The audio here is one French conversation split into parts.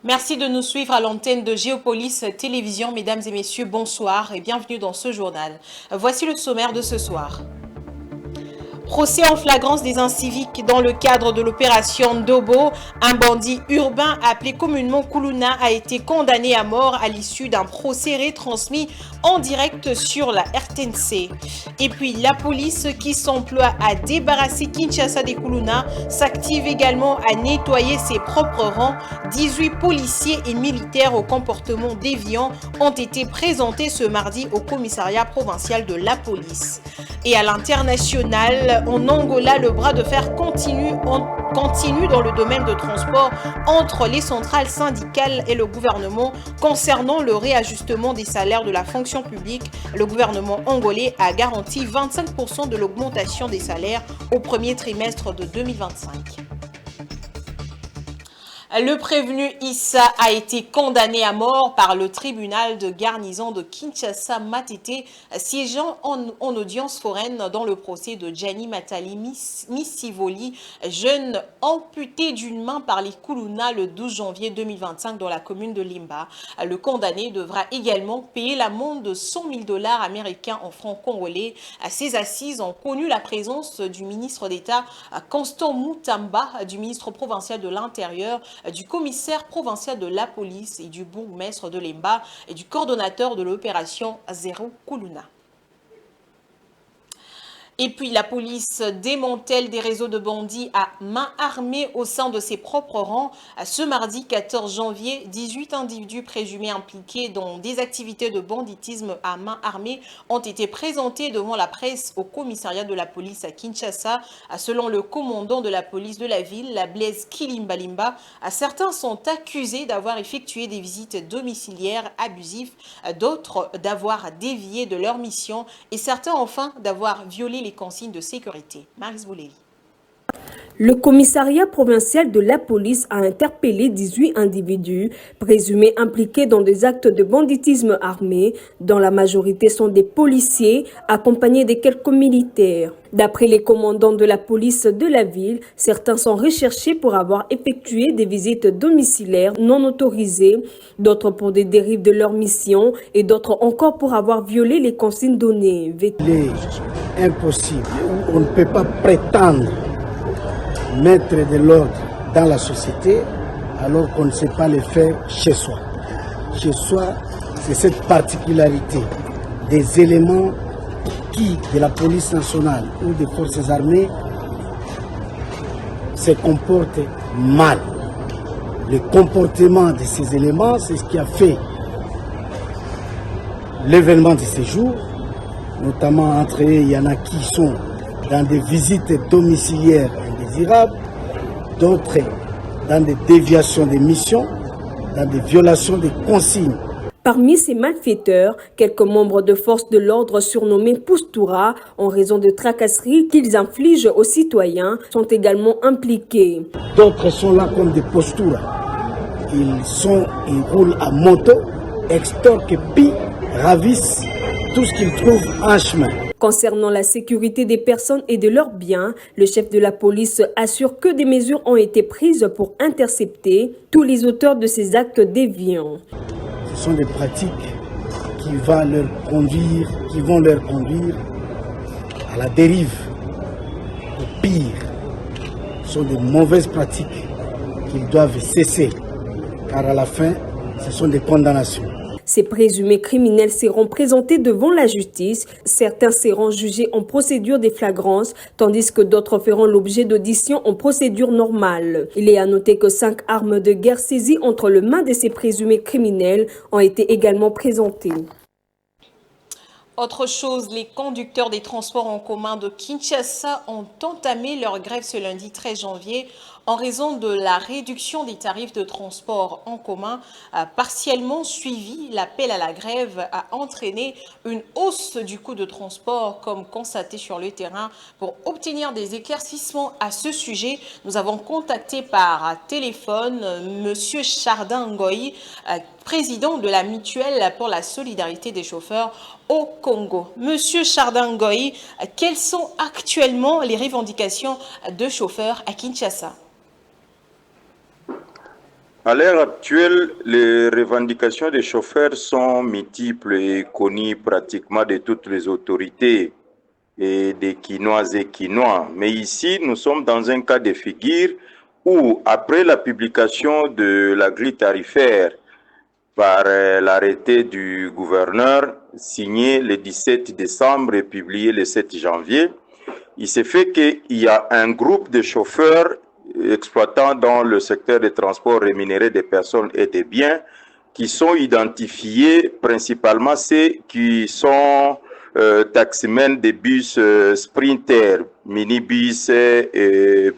Merci de nous suivre à l'antenne de Géopolis Télévision. Mesdames et messieurs, bonsoir et bienvenue dans ce journal. Voici le sommaire de ce soir. Procès en flagrance des inciviques dans le cadre de l'opération Ndobo. Un bandit urbain appelé communément Kuluna a été condamné à mort à l'issue d'un procès retransmis en direct sur la RTNC. Et puis la police qui s'emploie à débarrasser Kinshasa des Kuluna s'active également à nettoyer ses propres rangs. 18 policiers et militaires au comportement déviant ont été présentés ce mardi au commissariat provincial de la police. Et à l'international, en Angola, le bras de fer continue dans le domaine de transport entre les centrales syndicales et le gouvernement concernant le réajustement des salaires de la fonction publique. Le gouvernement angolais a garanti 25% de l'augmentation des salaires au premier trimestre de 2025. Le prévenu Issa a été condamné à mort par le tribunal de garnison de Kinshasa Matete, siégeant en audience foraine dans le procès de Gianni Matali Missivoli, jeune amputé d'une main par les Kuluna le 12 janvier 2025 dans la commune de Limba. Le condamné devra également payer l'amende de 100 000 $ américains en francs congolais. Ces assises ont connu la présence du ministre d'État Constant Moutamba, du ministre provincial de l'Intérieur, du commissaire provincial de la police et du bourgmestre de Lemba et du coordonnateur de l'opération Zéro Kuluna. Et puis la police démantèle des réseaux de bandits à main armée au sein de ses propres rangs. Ce mardi 14 janvier, 18 individus présumés impliqués dans des activités de banditisme à main armée ont été présentés devant la presse au commissariat de la police à Kinshasa. Selon le commandant de la police de la ville, la Blaise Kilimbalimba, certains sont accusés d'avoir effectué des visites domiciliaires abusives, d'autres d'avoir dévié de leur mission et certains enfin d'avoir violé les consignes de sécurité. Maris Bouléli. Le commissariat provincial de la police a interpellé 18 individus présumés impliqués dans des actes de banditisme armé, dont la majorité sont des policiers accompagnés de quelques militaires. D'après les commandants de la police de la ville, certains sont recherchés pour avoir effectué des visites domiciliaires non autorisées, d'autres pour des dérives de leur mission et d'autres encore pour avoir violé les consignes données. Il est impossible, on ne peut pas prétendre mettre de l'ordre dans la société alors qu'on ne sait pas le faire chez soi. Chez soi, c'est cette particularité des éléments qui, de la police nationale ou des forces armées, se comportent mal. Le comportement de ces éléments, c'est ce qui a fait l'événement de ces jours, notamment entre eux, il y en a qui sont dans des visites domiciliaires indésirables, d'autres dans des déviations des missions, dans des violations des consignes. Parmi ces malfaiteurs, quelques membres de forces de l'ordre surnommés Poustoura, en raison de tracasseries qu'ils infligent aux citoyens, sont également impliqués. D'autres sont là comme des Poustoura. Ils roulent à moto, extorquent, pillent, ravissent tout ce qu'ils trouvent en chemin. Concernant la sécurité des personnes et de leurs biens, le chef de la police assure que des mesures ont été prises pour intercepter tous les auteurs de ces actes déviants. Ce sont des pratiques qui vont leur conduire à la dérive. Au pire, ce sont des mauvaises pratiques qu'ils doivent cesser, car à la fin, ce sont des condamnations. Ces présumés criminels seront présentés devant la justice. Certains seront jugés en procédure des flagrances, tandis que d'autres feront l'objet d'auditions en procédure normale. Il est à noter que 5 armes de guerre saisies entre les mains de ces présumés criminels ont été également présentées. Autre chose, les conducteurs des transports en commun de Kinshasa ont entamé leur grève ce lundi 13 janvier en raison de la réduction des tarifs de transport en commun partiellement suivi. L'appel à la grève a entraîné une hausse du coût de transport comme constaté sur le terrain. Pour obtenir des éclaircissements à ce sujet, nous avons contacté par téléphone M. Chardin Ngoï, président de la mutuelle pour la solidarité des chauffeurs au Congo. Monsieur Chardin Ngoï, quelles sont actuellement les revendications de chauffeurs à Kinshasa? À l'heure actuelle, les revendications des chauffeurs sont multiples et connues pratiquement de toutes les autorités et des Quinoises et Quinois. Mais ici, nous sommes dans un cas de figure où, après la publication de la grille tarifaire par l'arrêté du gouverneur signé le 17 décembre et publié le 7 janvier, il s'est fait qu'il y a un groupe de chauffeurs exploitant dans le secteur des transports rémunérés des personnes et des biens qui sont identifiés principalement ceux qui sont taximens des bus Sprinter, minibus,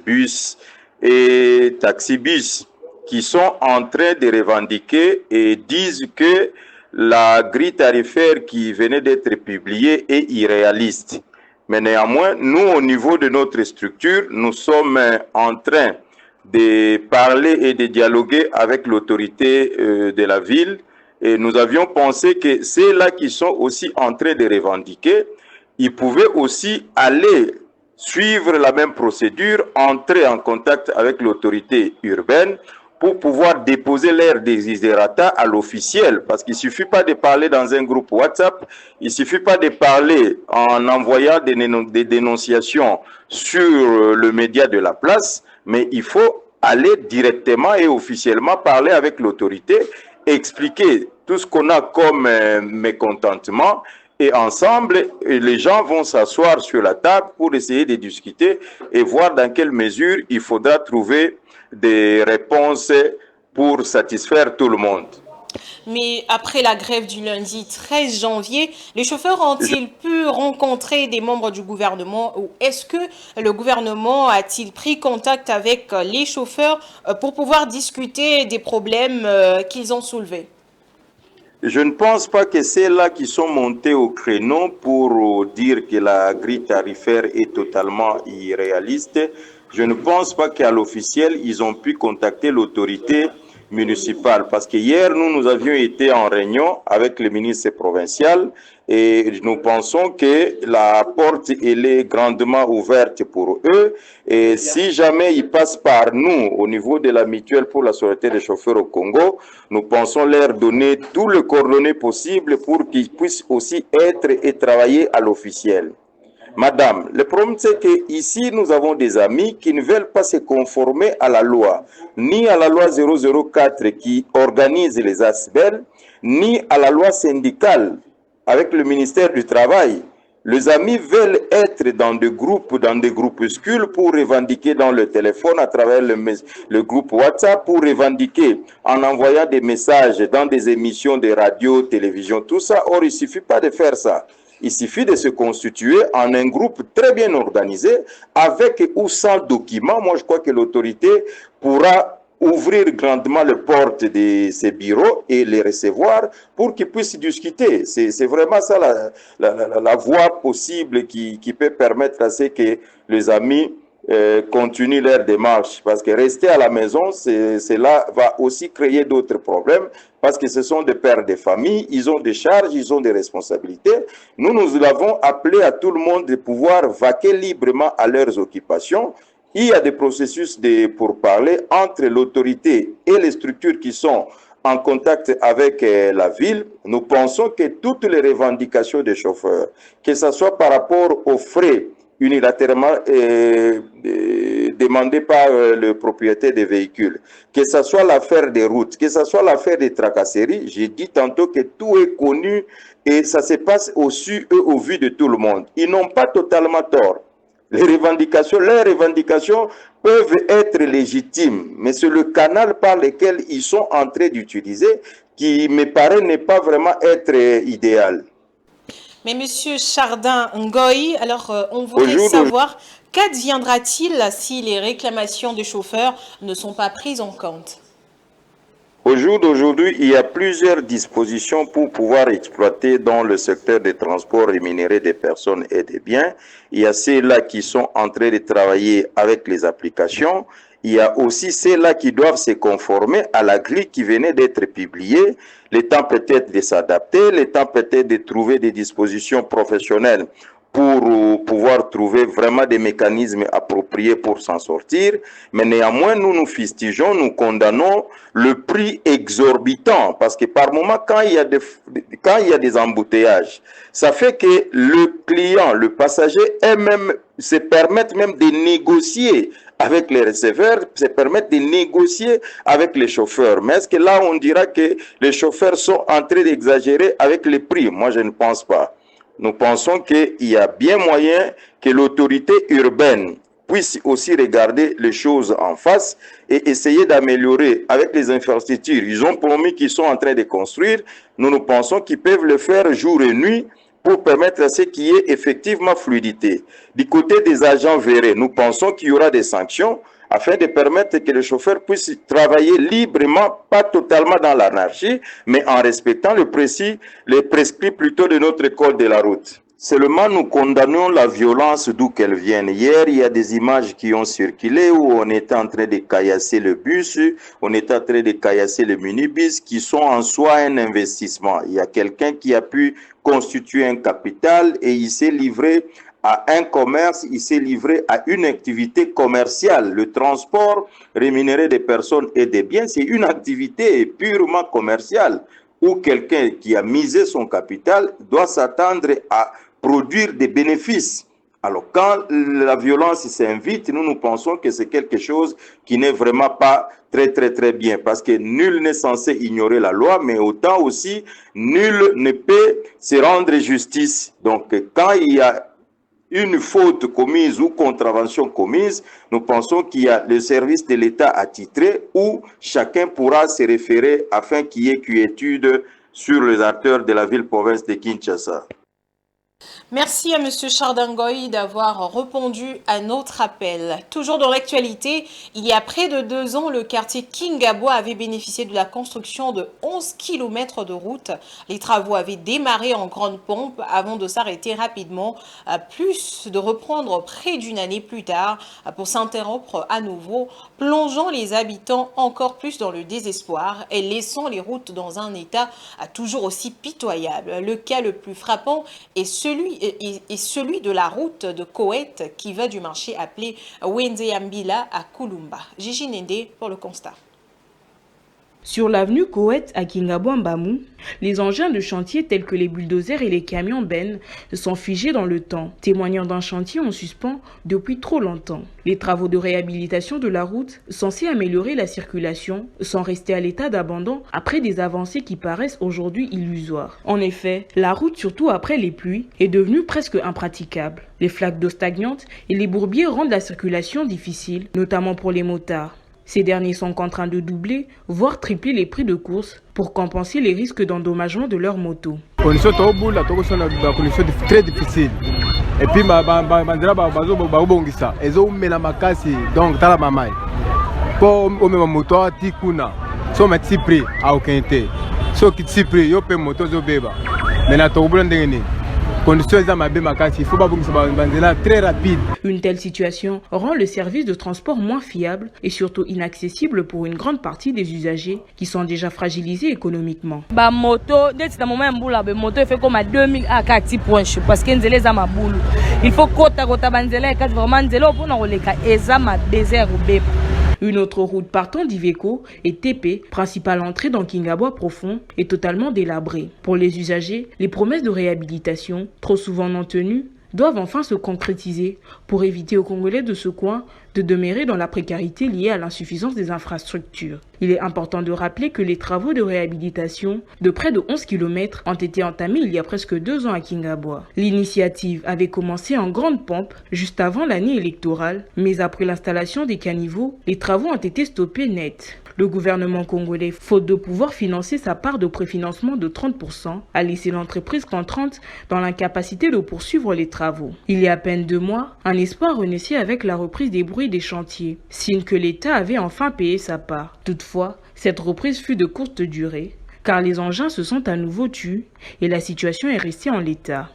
bus et taxibus, qui sont en train de revendiquer et disent que la grille tarifaire qui venait d'être publiée est irréaliste. Mais néanmoins, nous, au niveau de notre structure, nous sommes en train de parler et de dialoguer avec l'autorité de la ville. Et nous avions pensé que ceux-là qui sont aussi en train de revendiquer, ils pouvaient aussi aller suivre la même procédure, entrer en contact avec l'autorité urbaine pour pouvoir déposer leur desiderata à l'officiel. Parce qu'il ne suffit pas de parler dans un groupe WhatsApp, il ne suffit pas de parler en envoyant des dénonciations sur le média de la place, mais il faut aller directement et officiellement parler avec l'autorité, expliquer tout ce qu'on a comme mécontentement, et ensemble, les gens vont s'asseoir sur la table pour essayer de discuter et voir dans quelle mesure il faudra trouver des réponses pour satisfaire tout le monde. Mais après la grève du lundi 13 janvier, les chauffeurs ont-ils pu rencontrer des membres du gouvernement ou est-ce que le gouvernement a-t-il pris contact avec les chauffeurs pour pouvoir discuter des problèmes qu'ils ont soulevés? Je ne pense pas que c'est là qui sont montés au créneau pour dire que la grille tarifaire est totalement irréaliste. Je ne pense pas qu'à l'officiel, ils ont pu contacter l'autorité municipale. Parce que hier, nous avions été en réunion avec le ministre provincial et nous pensons que la porte, elle est grandement ouverte pour eux. Et si jamais ils passent par nous au niveau de la mutuelle pour la sûreté des chauffeurs au Congo, nous pensons leur donner tout le coordonnées possible pour qu'ils puissent aussi être et travailler à l'officiel. Madame, le problème c'est qu'ici nous avons des amis qui ne veulent pas se conformer à la loi, ni à la loi 004 qui organise les ASBEL, ni à la loi syndicale avec le ministère du Travail. Les amis veulent être dans des groupes, dans des groupuscules pour revendiquer dans le téléphone à travers le groupe WhatsApp, pour revendiquer en envoyant des messages dans des émissions de radio, télévision, tout ça. Or, il ne suffit pas de faire ça. Il suffit de se constituer en un groupe très bien organisé, avec ou sans documents. Moi, je crois que l'autorité pourra ouvrir grandement les portes de ces bureaux et les recevoir pour qu'ils puissent discuter. C'est vraiment ça la voie possible qui peut permettre à ce que les amis continuent leur démarche. Parce que rester à la maison, cela va aussi créer d'autres problèmes. Parce que ce sont des pères de famille, ils ont des charges, ils ont des responsabilités. Nous avons appelé à tout le monde de pouvoir vaquer librement à leurs occupations. Il y a des processus pour parler entre l'autorité et les structures qui sont en contact avec la ville. Nous pensons que toutes les revendications des chauffeurs, que ce soit par rapport aux frais unilatéralement demandés par le propriétaire des véhicules, que ce soit l'affaire des routes, que ce soit l'affaire des tracasseries, j'ai dit tantôt que tout est connu et ça se passe au vu de tout le monde. Ils n'ont pas totalement tort. Leurs revendications peuvent être légitimes, mais c'est le canal par lequel ils sont en train d'utiliser qui me paraît ne pas vraiment être idéal. Mais Monsieur Chardin Ngoï, alors on voudrait savoir qu'adviendra-t-il si les réclamations des chauffeurs ne sont pas prises en compte? Au jour d'aujourd'hui, il y a plusieurs dispositions pour pouvoir exploiter dans le secteur des transports rémunérés des personnes et des biens. Il y a ceux-là qui sont en train de travailler avec les applications. Il y a aussi ceux-là qui doivent se conformer à la grille qui venait d'être publiée. Le temps peut-être de s'adapter, le temps peut-être de trouver des dispositions professionnelles pour pouvoir trouver vraiment des mécanismes appropriés pour s'en sortir. Mais néanmoins, nous fustigeons, nous condamnons le prix exorbitant, parce que par moment, quand il y a des embouteillages, ça fait que le client, le passager eux-mêmes se permettent même de négocier avec les receveurs, se permettent de négocier avec les chauffeurs. Mais est-ce que là, on dira que les chauffeurs sont en train d'exagérer avec les prix? Moi, je ne pense pas. Nous pensons qu'il y a bien moyen que l'autorité urbaine puisse aussi regarder les choses en face et essayer d'améliorer avec les infrastructures. Ils ont promis qu'ils sont en train de construire. Nous pensons qu'ils peuvent le faire jour et nuit pour permettre à ce qu'il y ait effectivement fluidité. Du côté des agents verrés, nous pensons qu'il y aura des sanctions afin de permettre que les chauffeurs puissent travailler librement, pas totalement dans l'anarchie, mais en respectant les prescrits plutôt de notre code de la route. Seulement, nous condamnons la violence d'où qu'elle vienne. Hier, il y a des images qui ont circulé où on était en train de caillasser le bus, on était en train de caillasser le minibus, qui sont en soi un investissement. Il y a quelqu'un qui a pu constituer un capital et il s'est livré à un commerce, il s'est livré à une activité commerciale. Le transport rémunéré des personnes et des biens, c'est une activité purement commerciale où quelqu'un qui a misé son capital doit s'attendre à produire des bénéfices. Alors quand la violence s'invite, nous pensons que c'est quelque chose qui n'est vraiment pas très bien, parce que nul n'est censé ignorer la loi, mais autant aussi nul ne peut se rendre justice. Donc quand il y a une faute commise ou contravention commise, nous pensons qu'il y a le service de l'État attitré où chacun pourra se référer afin qu'il y ait quiétude sur les acteurs de la ville-province de Kinshasa. Merci à M. Chardangoy d'avoir répondu à notre appel. Toujours dans l'actualité, il y a près de 2 ans, le quartier Kingabwa avait bénéficié de la construction de 11 km de route. Les travaux avaient démarré en grande pompe avant de s'arrêter rapidement, plus de reprendre près d'une année plus tard pour s'interrompre à nouveau, plongeant les habitants encore plus dans le désespoir et laissant les routes dans un état toujours aussi pitoyable. Le cas le plus frappant est celui de la route de Koweït qui va du marché appelé Wenzeambila à Kulumba. Gigi Nende pour le constat. Sur l'avenue Koweït à Kingabwa-Mbamou, les engins de chantier tels que les bulldozers et les camions bennes sont figés dans le temps, témoignant d'un chantier en suspens depuis trop longtemps. Les travaux de réhabilitation de la route, censés améliorer la circulation, sont restés à l'état d'abandon après des avancées qui paraissent aujourd'hui illusoires. En effet, la route, surtout après les pluies, est devenue presque impraticable. Les flaques d'eau stagnantes et les bourbiers rendent la circulation difficile, notamment pour les motards. Ces derniers sont contraints de doubler, voire tripler les prix de course pour compenser les risques d'endommagement de leurs motos. Conditions très difficiles. Et puis, donc, dans la mamaï. Pour ma moto, tikuna. So, ma tipri, à aucun té. So, qui tipri, yo pe moto, zo beba. Mais na to blendeni. Très rapide. Une telle situation rend le service de transport moins fiable et surtout inaccessible pour une grande partie des usagers qui sont déjà fragilisés économiquement. Moto, dès ce moment moto fait comme à 2000 à 4 points parce que nzele za mabulu. Il faut kota banzela et vraiment nzelo pour na oleka ezama désert ou beba. Une autre route partant d'Iveco et TP, principale entrée dans Kingabwa profond, est totalement délabrée. Pour les usagers, les promesses de réhabilitation, trop souvent non tenues, doivent enfin se concrétiser pour éviter aux Congolais de ce coin de demeurer dans la précarité liée à l'insuffisance des infrastructures. Il est important de rappeler que les travaux de réhabilitation de près de 11 km ont été entamés il y a presque 2 ans à Kingabwa. L'initiative avait commencé en grande pompe juste avant l'année électorale, mais après l'installation des caniveaux, les travaux ont été stoppés net. Le gouvernement congolais, faute de pouvoir financer sa part de préfinancement de 30%, a laissé l'entreprise contrainte dans l'incapacité de poursuivre les travaux. Il y a à peine 2 mois, un espoir renaissait avec la reprise des bruits des chantiers, signe que l'État avait enfin payé sa part. Toutefois, cette reprise fut de courte durée, car les engins se sont à nouveau tus et la situation est restée en l'état.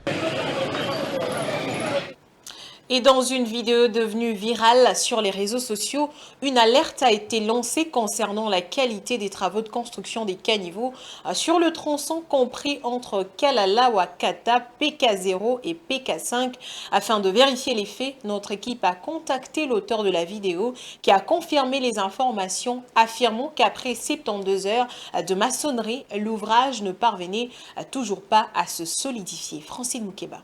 Et dans une vidéo devenue virale sur les réseaux sociaux, une alerte a été lancée concernant la qualité des travaux de construction des caniveaux sur le tronçon compris entre Kalalawa-Kata, PK0 et PK5. Afin de vérifier les faits, notre équipe a contacté l'auteur de la vidéo qui a confirmé les informations, affirmant qu'après 72 heures de maçonnerie, l'ouvrage ne parvenait toujours pas à se solidifier. Francine Moukeba.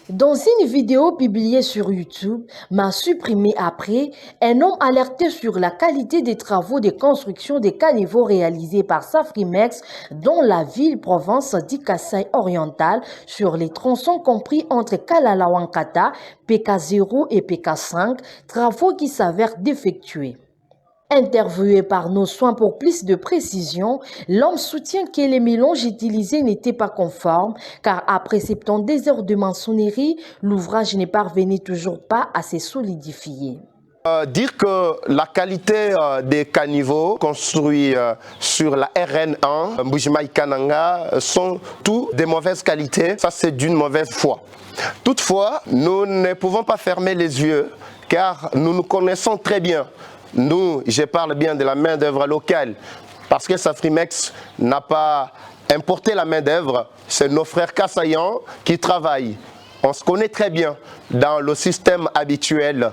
Dans une vidéo publiée sur YouTube, mais supprimée après, un homme alertait sur la qualité des travaux de construction des caniveaux réalisés par Safrimex dans la ville-province d'Ikassai oriental sur les tronçons compris entre Kalalawa-Kata, PK0 et PK5, travaux qui s'avèrent défectueux. Interviewé par nos soins pour plus de précision, l'homme soutient que les mélanges utilisés n'étaient pas conformes car après 72 heures de maçonnerie, l'ouvrage n'est parvenu toujours pas à se solidifier. Dire que la qualité des caniveaux construits sur la RN1, Mbujimaï-Kananga, sont tous de mauvaise qualité, ça c'est d'une mauvaise foi. Toutefois, nous ne pouvons pas fermer les yeux car nous nous connaissons très bien. Nous, je parle bien de la main-d'œuvre locale, parce que Safrimex n'a pas importé la main-d'œuvre, c'est nos frères kassaïens qui travaillent. On se connaît très bien dans le système habituel.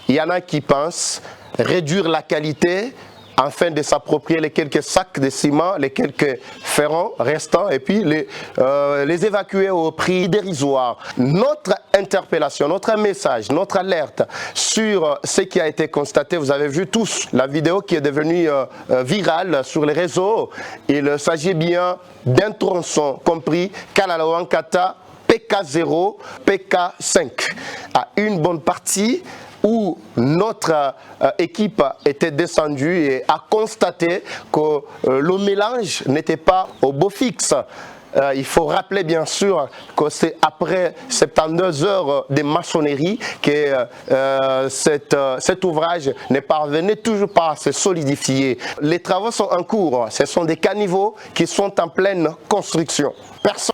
Il y en a qui pensent réduire la qualité afin de s'approprier les quelques sacs de ciment, les quelques ferrons restants et puis les évacuer au prix dérisoire. Notre interpellation, notre message, notre alerte sur ce qui a été constaté, vous avez vu tous la vidéo qui est devenue virale sur les réseaux. Il s'agit bien d'un tronçon compris Kalalawa-Kata, PK0, PK5. À une bonne partie où notre équipe était descendue et a constaté que le mélange n'était pas au beau fixe. Il faut rappeler bien sûr que c'est après 72 heures de maçonnerie que cet ouvrage ne parvenait toujours pas à se solidifier. Les travaux sont en cours, ce sont des caniveaux qui sont en pleine construction.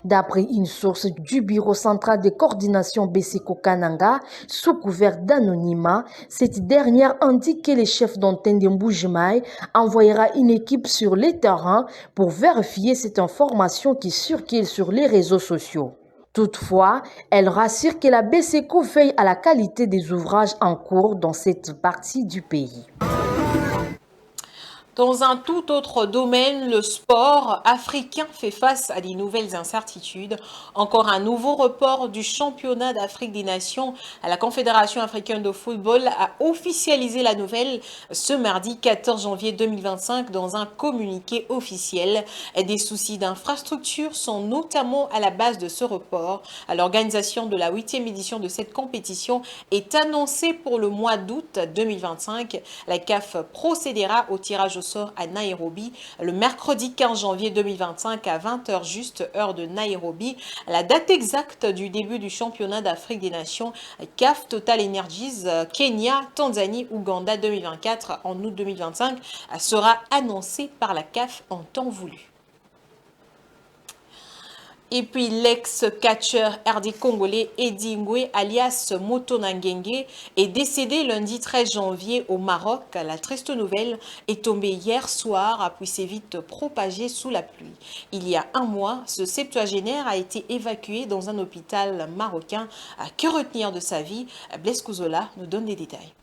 D'après une source du Bureau central de coordination Beseko Kananga, sous couvert d'anonymat, cette dernière indique que le chef d'antenne de Mbujimaï envoyera une équipe sur les terrains pour vérifier cette information qui circule sur les réseaux sociaux. Toutefois, elle rassure que la Beseko veille à la qualité des ouvrages en cours dans cette partie du pays. Dans un tout autre domaine, le sport africain fait face à de nouvelles incertitudes. Encore un nouveau report du championnat d'Afrique des Nations. La Confédération africaine de football a officialisé la nouvelle ce mardi 14 janvier 2025 dans un communiqué officiel. Des soucis d'infrastructure sont notamment à la base de ce report. L'organisation de la 8e édition de cette compétition est annoncée pour le mois d'août 2025. La CAF procédera au tirage au sort à Nairobi le mercredi 15 janvier 2025 à 20h juste, heure de Nairobi. La date exacte du début du championnat d'Afrique des Nations CAF Total Energies Kenya, Tanzanie, Ouganda 2024 en août 2025 sera annoncée par la CAF en temps voulu. Et puis l'ex-catcheur RD congolais Eddie Ngoué alias Moto Nangenge est décédé lundi 13 janvier au Maroc. La triste nouvelle est tombée hier soir puis s'est vite propagée sous la pluie. Il y a un mois, ce septuagénaire a été évacué dans un hôpital marocain. Que retenir de sa vie? Blaise Kouzola nous donne des détails.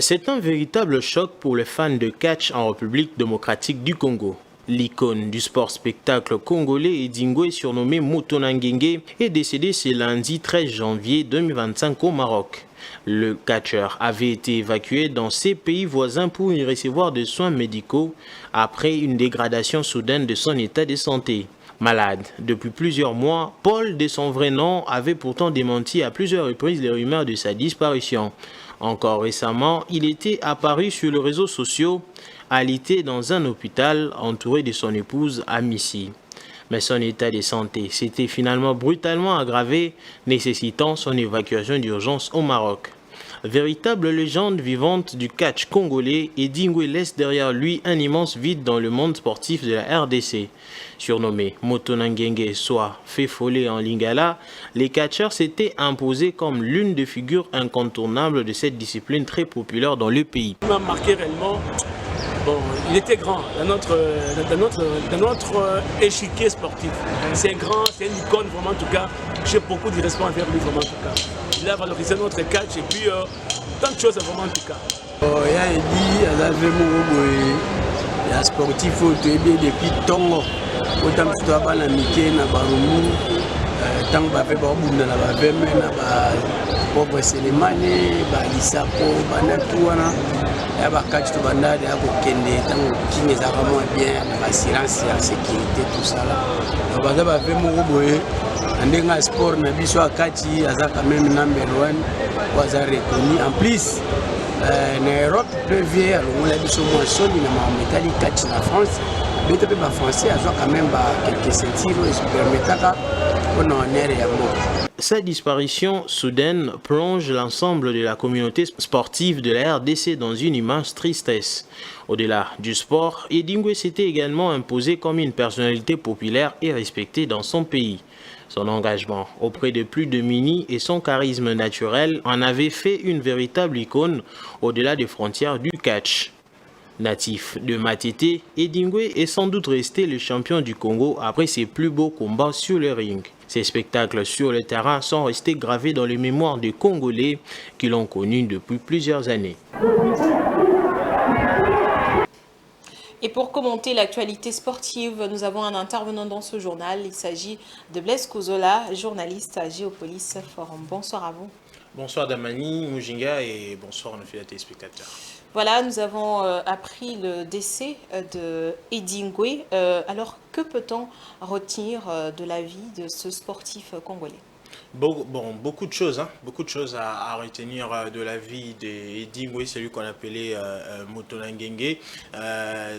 C'est un véritable choc pour les fans de catch en République démocratique du Congo. L'icône du sport-spectacle congolais Eddie Ngoué, surnommé Moto Nangenge, est décédé ce lundi 13 janvier 2025 au Maroc. Le catcheur avait été évacué dans ses pays voisins pour y recevoir des soins médicaux après une dégradation soudaine de son état de santé. Malade depuis plusieurs mois, Paul, de son vrai nom, avait pourtant démenti à plusieurs reprises les rumeurs de sa disparition. Encore récemment, il était apparu sur les réseaux sociaux, alité dans un hôpital entouré de son épouse Amissi. Mais son état de santé s'était finalement brutalement aggravé, nécessitant son évacuation d'urgence au Maroc. Véritable légende vivante du catch congolais, Edingwe laisse derrière lui un immense vide dans le monde sportif de la RDC. Surnommé Motonangenge, soit Féfolé en lingala, les catcheurs s'étaient imposés comme l'une des figures incontournables de cette discipline très populaire dans le pays. Il m'a marqué réellement. Bon, il était grand dans notre échiquier sportif. C'est grand, c'est une icône vraiment en tout cas. J'ai beaucoup de respect envers lui vraiment en tout cas. Il a valorisé notre catch et puis tant de choses vraiment en tout cas. Il a dit, il y a sportif depuis Tongo. Autant que tu as la Mickey, na Barumu, tant que tu as fait Barumu, na Baveme, na Bobo Selemane, Balisapo, Banatouana. Il y a des catch de bandade, il y a des qui est vraiment bien, l'assurance, la sécurité, tout ça là. Donc, il y a des sport, il y a des catch, il y a quand même number one, il y a reconnu. En plus, en Europe, il y a des sol, il y a des catch en France. Les Français ont quand même quelques ceintures qui permettent qu'on en ait réellement. Sa disparition soudaine plonge l'ensemble de la communauté sportive de la RDC dans une immense tristesse. Au-delà du sport, Edingwe s'était également imposé comme une personnalité populaire et respectée dans son pays. Son engagement auprès de plus de Mini et son charisme naturel en avaient fait une véritable icône au-delà des frontières du catch. Natif de Matete, Edingwe est sans doute resté le champion du Congo après ses plus beaux combats sur le ring. Ces spectacles sur le terrain sont restés gravés dans les mémoires des Congolais qui l'ont connu depuis plusieurs années. Et pour commenter l'actualité sportive, nous avons un intervenant dans ce journal. Il s'agit de Blaise Kozola, journaliste à Géopolis Forum. Bonsoir à vous. Bonsoir Damani, Mujinga et bonsoir à nos fidèles téléspectateurs. Voilà, nous avons appris le décès de Edingwe. Alors, que peut-on retenir de la vie de ce sportif congolais ? Beaucoup de choses, beaucoup de choses à retenir de la vie d'Edingwe, celui qu'on appelait Motonangenge.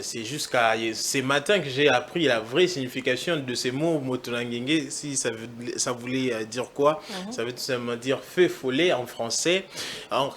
C'est jusqu'à ce matin que j'ai appris la vraie signification de ces mots Motonangenge. Si ça voulait dire quoi? Ça veut tout simplement dire feu follet en français.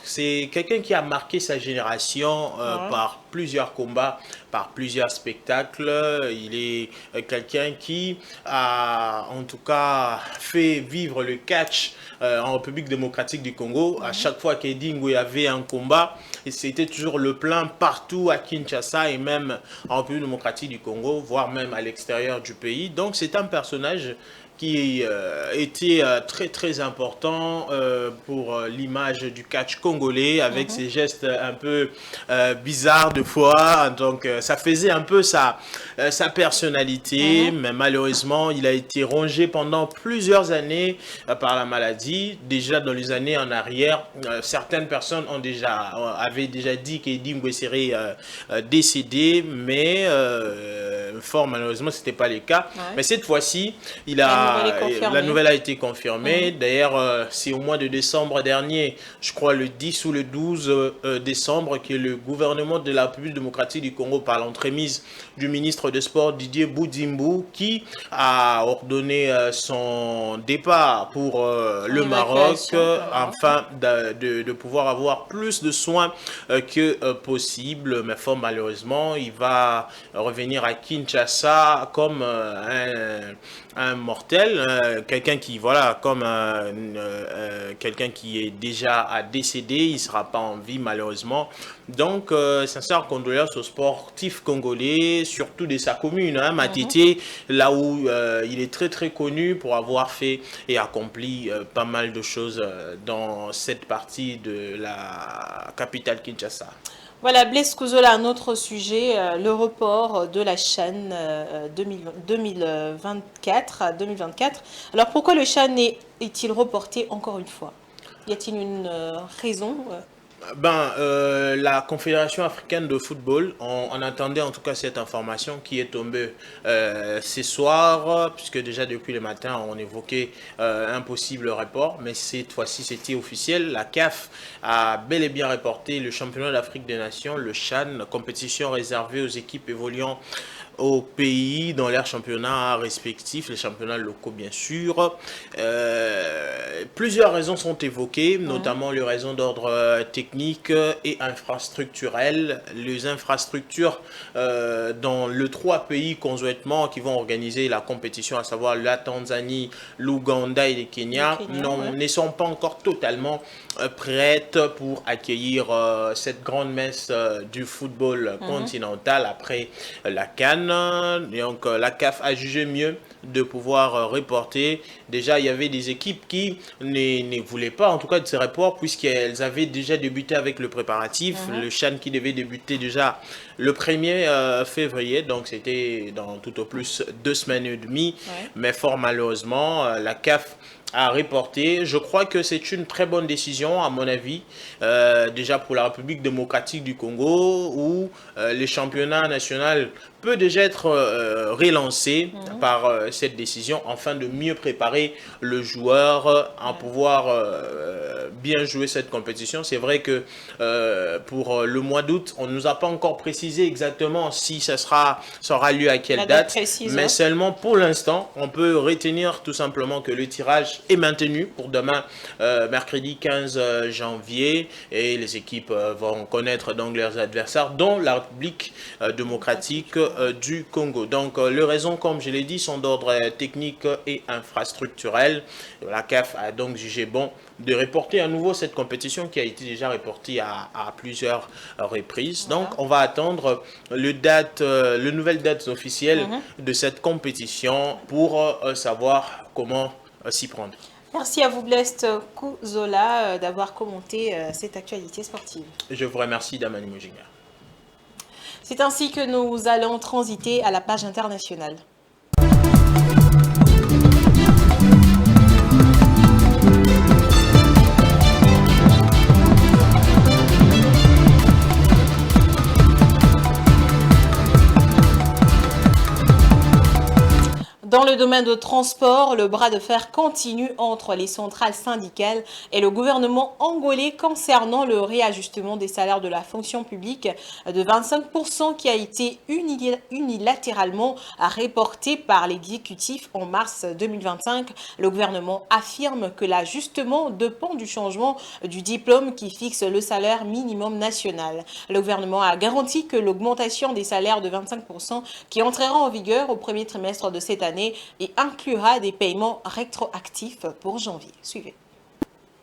C'est quelqu'un qui a marqué sa génération par plusieurs combats, par plusieurs spectacles. Il est quelqu'un qui a en tout cas fait vivre le catch en République démocratique du Congo. À chaque fois qu'Edingwe avait un combat, c'était toujours le plein partout à Kinshasa et même en République démocratique du Congo, voire même à l'extérieur du pays. Donc c'est un personnage qui était très très important pour l'image du catch congolais avec ses gestes un peu bizarres de fois. Donc ça faisait un peu sa personnalité, mais malheureusement il a été rongé pendant plusieurs années par la maladie. Déjà dans les années en arrière, certaines personnes avaient déjà dit qu'Edingwe serait décédé, mais fort malheureusement c'était pas le cas. Mais cette fois-ci, la nouvelle a été confirmée. D'ailleurs, c'est au mois de décembre dernier, je crois le 10 ou le 12 décembre, que le gouvernement de la République démocratique du Congo, par l'entremise du ministre des Sports Didier Boudimbu, qui a ordonné son départ pour le Maroc, afin de pouvoir avoir plus de soins que possible. Mais fort malheureusement, il va revenir à Kinshasa comme un mortel, quelqu'un qui, voilà, comme quelqu'un qui est déjà décédé, il ne sera pas en vie malheureusement. Donc, sincère condoléances aux sportifs congolais, surtout de sa commune, Matete, là où il est très très connu pour avoir fait et accompli pas mal de choses dans cette partie de la capitale Kinshasa. Voilà, Blaise Kozola, un autre sujet, le report de la CHAN 2024. Alors pourquoi le CHAN est-il reporté encore une fois? Y a-t-il une raison? La Confédération africaine de football, on attendait en tout cas cette information qui est tombée ce soir, puisque déjà depuis le matin on évoquait un possible report, mais cette fois-ci c'était officiel. La CAF a bel et bien reporté le championnat d'Afrique des Nations, le CHAN, compétition réservée aux équipes évoluant au pays dans leurs championnats respectifs, les championnats locaux bien sûr. Plusieurs raisons sont évoquées, notamment les raisons d'ordre technique et infrastructurel. Les infrastructures dans les 3 pays conjointement qui vont organiser la compétition, à savoir la Tanzanie, l'Ouganda et le Kenya, ne sont pas encore totalement prêtes pour accueillir cette grande messe du football continental après la CAN. Donc la CAF a jugé mieux de pouvoir reporter. Déjà, il y avait des équipes qui ne voulaient pas, en tout cas, de ces reports, puisqu'elles avaient déjà débuté avec le préparatif. Le CHAN qui devait débuter déjà le 1er février, donc c'était dans tout au plus 2 semaines et demie. Mais fort malheureusement, la CAF a reporté. Je crois que c'est une très bonne décision, à mon avis, déjà pour la République démocratique du Congo, où les championnats nationaux peut déjà être relancé par cette décision, afin de mieux préparer le joueur à pouvoir bien jouer cette compétition. C'est vrai que pour le mois d'août, on ne nous a pas encore précisé exactement si ça aura lieu à quelle date, mais seulement pour l'instant, on peut retenir tout simplement que le tirage est maintenu pour demain, mercredi 15 janvier, et les équipes vont connaître donc leurs adversaires, dont la République démocratique du Congo. Donc les raisons, comme je l'ai dit, sont d'ordre technique et infrastructurel. La CAF a donc jugé bon de reporter à nouveau cette compétition qui a été déjà reportée à plusieurs reprises. Donc on va attendre le nouvelles dates officielles de cette compétition pour savoir comment s'y prendre. Merci à vous, Blest Kouzola, d'avoir commenté cette actualité sportive. Je vous remercie, Damani Mujinga. C'est ainsi que nous allons transiter à la page internationale. Dans le domaine de transport, le bras de fer continue entre les centrales syndicales et le gouvernement angolais concernant le réajustement des salaires de la fonction publique de 25% qui a été unilatéralement reporté par l'exécutif en mars 2025. Le gouvernement affirme que l'ajustement dépend du changement du diplôme qui fixe le salaire minimum national. Le gouvernement a garanti que l'augmentation des salaires de 25% qui entrera en vigueur au premier trimestre de cette année et inclura des paiements rétroactifs pour janvier. Suivez.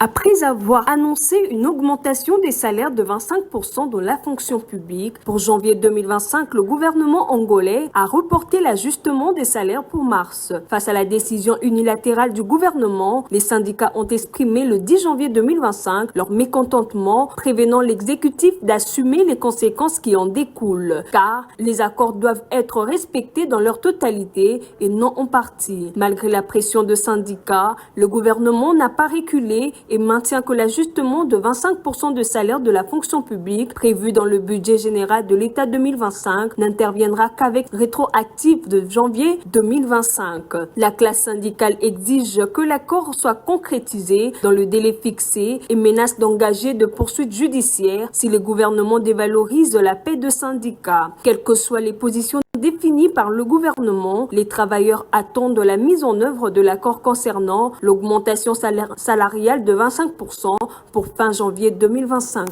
Après avoir annoncé une augmentation des salaires de 25% dans la fonction publique, pour janvier 2025, le gouvernement angolais a reporté l'ajustement des salaires pour mars. Face à la décision unilatérale du gouvernement, les syndicats ont exprimé le 10 janvier 2025 leur mécontentement, prévenant l'exécutif d'assumer les conséquences qui en découlent, car les accords doivent être respectés dans leur totalité et non en partie. Malgré la pression de syndicats, le gouvernement n'a pas reculé et maintient que l'ajustement de 25% de salaire de la fonction publique prévu dans le budget général de l'État 2025 n'interviendra qu'avec rétroactif de janvier 2025. La classe syndicale exige que l'accord soit concrétisé dans le délai fixé et menace d'engager de poursuites judiciaires si le gouvernement dévalorise la paix de syndicats. Quelles que soient les positions définies par le gouvernement, les travailleurs attendent la mise en œuvre de l'accord concernant l'augmentation salariale de 25% pour fin janvier 2025.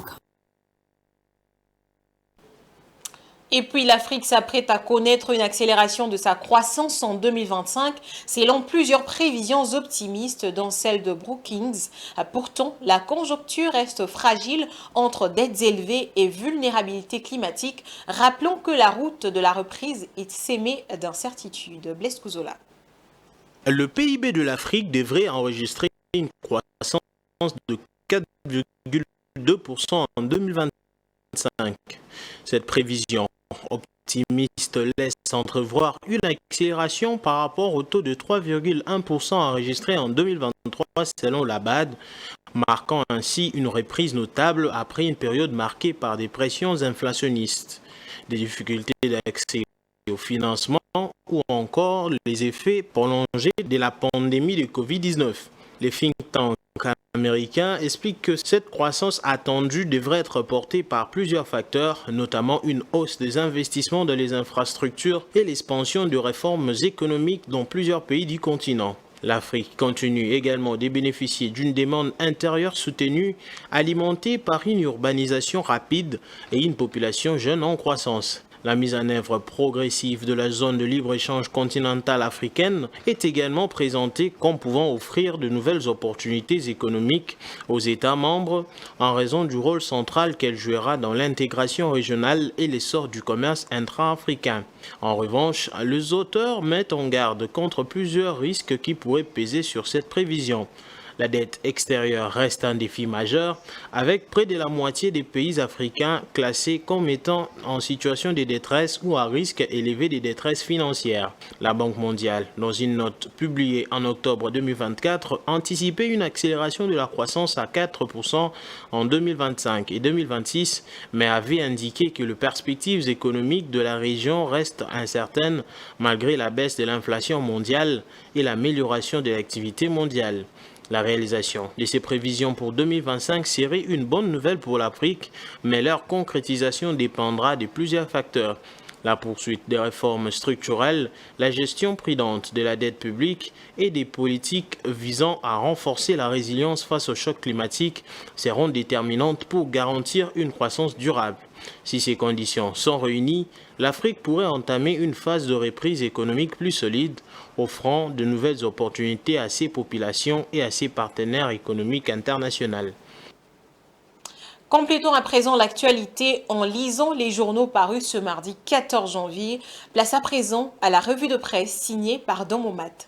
Et puis l'Afrique s'apprête à connaître une accélération de sa croissance en 2025, selon plusieurs prévisions optimistes, dont celle de Brookings. Pourtant, la conjoncture reste fragile entre dettes élevées et vulnérabilité climatique. Rappelons que la route de la reprise est semée d'incertitudes. Blest Kouzola. Le PIB de l'Afrique devrait enregistrer une croissance de 4,2% en 2025. Cette prévision optimiste laisse entrevoir une accélération par rapport au taux de 3,1% enregistré en 2023 selon la BAD, marquant ainsi une reprise notable après une période marquée par des pressions inflationnistes, des difficultés d'accès au financement ou encore les effets prolongés de la pandémie de Covid-19. Les think tanks américains expliquent que cette croissance attendue devrait être portée par plusieurs facteurs, notamment une hausse des investissements dans les infrastructures et l'expansion de réformes économiques dans plusieurs pays du continent. L'Afrique continue également de bénéficier d'une demande intérieure soutenue, alimentée par une urbanisation rapide et une population jeune en croissance. La mise en œuvre progressive de la zone de libre-échange continentale africaine est également présentée comme pouvant offrir de nouvelles opportunités économiques aux États membres en raison du rôle central qu'elle jouera dans l'intégration régionale et l'essor du commerce intra-africain. En revanche, les auteurs mettent en garde contre plusieurs risques qui pourraient peser sur cette prévision. La dette extérieure reste un défi majeur, avec près de la moitié des pays africains classés comme étant en situation de détresse ou à risque élevé de détresse financière. La Banque mondiale, dans une note publiée en octobre 2024, anticipait une accélération de la croissance à 4% en 2025 et 2026, mais avait indiqué que les perspectives économiques de la région restent incertaines malgré la baisse de l'inflation mondiale et l'amélioration de l'activité mondiale. La réalisation de ces prévisions pour 2025 serait une bonne nouvelle pour l'Afrique, mais leur concrétisation dépendra de plusieurs facteurs. La poursuite des réformes structurelles, la gestion prudente de la dette publique et des politiques visant à renforcer la résilience face aux chocs climatiques seront déterminantes pour garantir une croissance durable. Si ces conditions sont réunies, l'Afrique pourrait entamer une phase de reprise économique plus solide, offrant de nouvelles opportunités à ses populations et à ses partenaires économiques internationaux. Complétons à présent l'actualité en lisant les journaux parus ce mardi 14 janvier. Place à présent à la revue de presse signée par Domomat.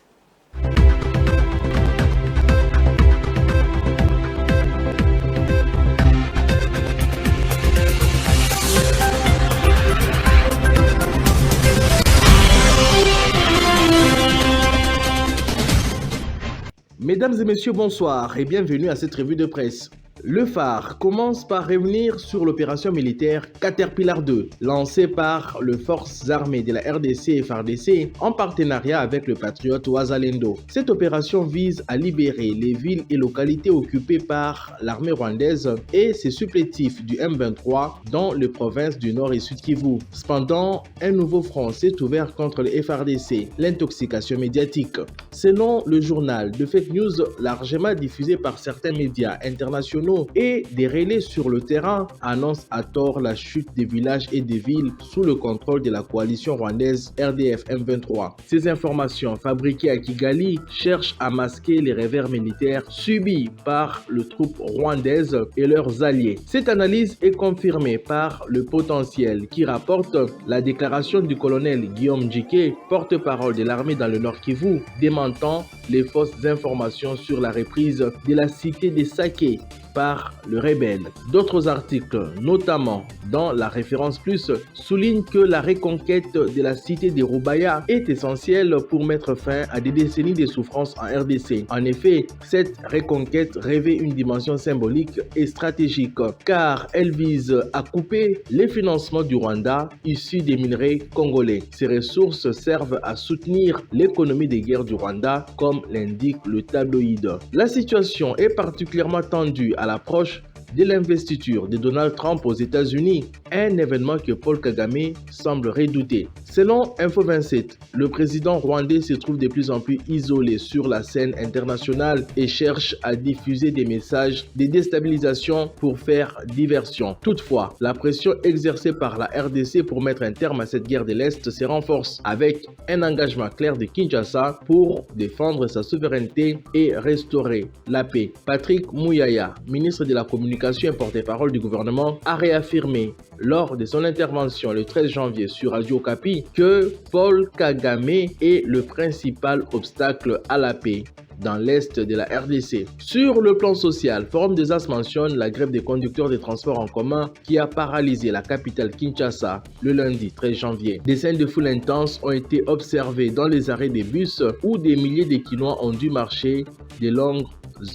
Mesdames et messieurs, bonsoir et bienvenue à cette revue de presse. Le phare commence par revenir sur l'opération militaire Caterpillar 2, lancée par les forces armées de la RDC et FARDC en partenariat avec le patriote Wazalendo. Cette opération vise à libérer les villes et localités occupées par l'armée rwandaise et ses supplétifs du M23 dans les provinces du Nord et Sud Kivu. Cependant, un nouveau front s'est ouvert contre les FARDC, l'intoxication médiatique. Selon le journal de fake news largement diffusé par certains médias internationaux et des relais sur le terrain annoncent à tort la chute des villages et des villes sous le contrôle de la coalition rwandaise RDF M23. Ces informations fabriquées à Kigali cherchent à masquer les revers militaires subis par les troupes rwandaises et leurs alliés. Cette analyse est confirmée par le potentiel qui rapporte la déclaration du colonel Guillaume Ndjike, porte-parole de l'armée dans le Nord Kivu, démentant les fausses informations sur la reprise de la cité de Saké par le rebelle. D'autres articles, notamment dans la référence plus, soulignent que la reconquête de la cité de Rubaya est essentielle pour mettre fin à des décennies de souffrance en RDC. En effet, cette reconquête revêt une dimension symbolique et stratégique car elle vise à couper les financements du Rwanda issus des minerais congolais. Ces ressources servent à soutenir l'économie des guerres du Rwanda, comme l'indique le tabloïd. La situation est particulièrement tendue à l'approche de l'investiture de Donald Trump aux États-Unis, un événement que Paul Kagame semble redouter. Selon Info27, le président rwandais se trouve de plus en plus isolé sur la scène internationale et cherche à diffuser des messages de déstabilisation pour faire diversion. Toutefois, la pression exercée par la RDC pour mettre un terme à cette guerre de l'Est se renforce avec un engagement clair de Kinshasa pour défendre sa souveraineté et restaurer la paix. Patrick Mouyaya, ministre de la Communication et porte-parole du gouvernement, a réaffirmé lors de son intervention le 13 janvier sur Radio Okapi que Paul Kagame est le principal obstacle à la paix dans l'est de la RDC. Sur le plan social, Forum des As mentionne la grève des conducteurs des transports en commun qui a paralysé la capitale Kinshasa le lundi 13 janvier. Des scènes de foule intenses ont été observées dans les arrêts des bus où des milliers de Kinois ont dû marcher de longues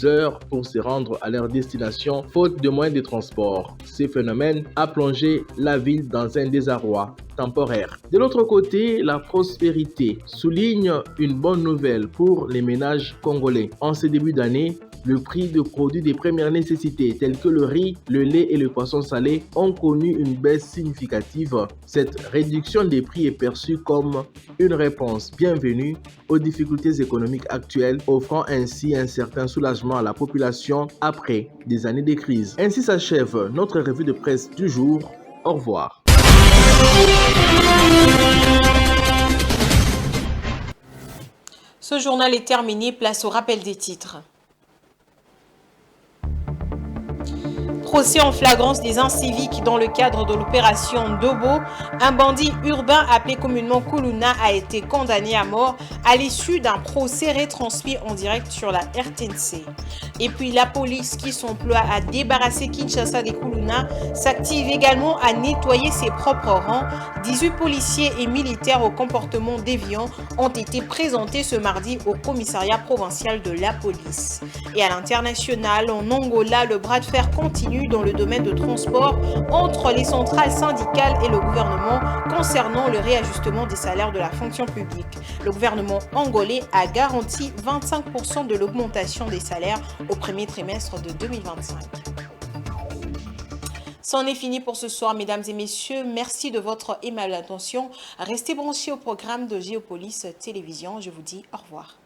heures pour se rendre à leur destination faute de moyens de transport. Ce phénomène a plongé la ville dans un désarroi temporaire. De l'autre côté, la prospérité souligne une bonne nouvelle pour les ménages congolais. En ce début d'année, le prix de produits de première nécessité tels que le riz, le lait et le poisson salé ont connu une baisse significative. Cette réduction des prix est perçue comme une réponse bienvenue aux difficultés économiques actuelles, offrant ainsi un certain soulagement à la population après des années de crise. Ainsi s'achève notre revue de presse du jour. Au revoir. Ce journal est terminé, place au rappel des titres. Procès en flagrance des inciviques dans le cadre de l'opération Dobo. Un bandit urbain appelé communément Kuluna a été condamné à mort à l'issue d'un procès retransmis en direct sur la RTNC. Et puis la police qui s'emploie à débarrasser Kinshasa des Kuluna s'active également à nettoyer ses propres rangs. 18 policiers et militaires au comportement déviant ont été présentés ce mardi au commissariat provincial de la police. Et à l'international, en Angola, le bras de fer continue dans le domaine de transport entre les centrales syndicales et le gouvernement concernant le réajustement des salaires de la fonction publique. Le gouvernement angolais a garanti 25% de l'augmentation des salaires au premier trimestre de 2025. C'en est fini pour ce soir, mesdames et messieurs. Merci de votre aimable attention. Restez branchés au programme de Géopolis Télévision. Je vous dis au revoir.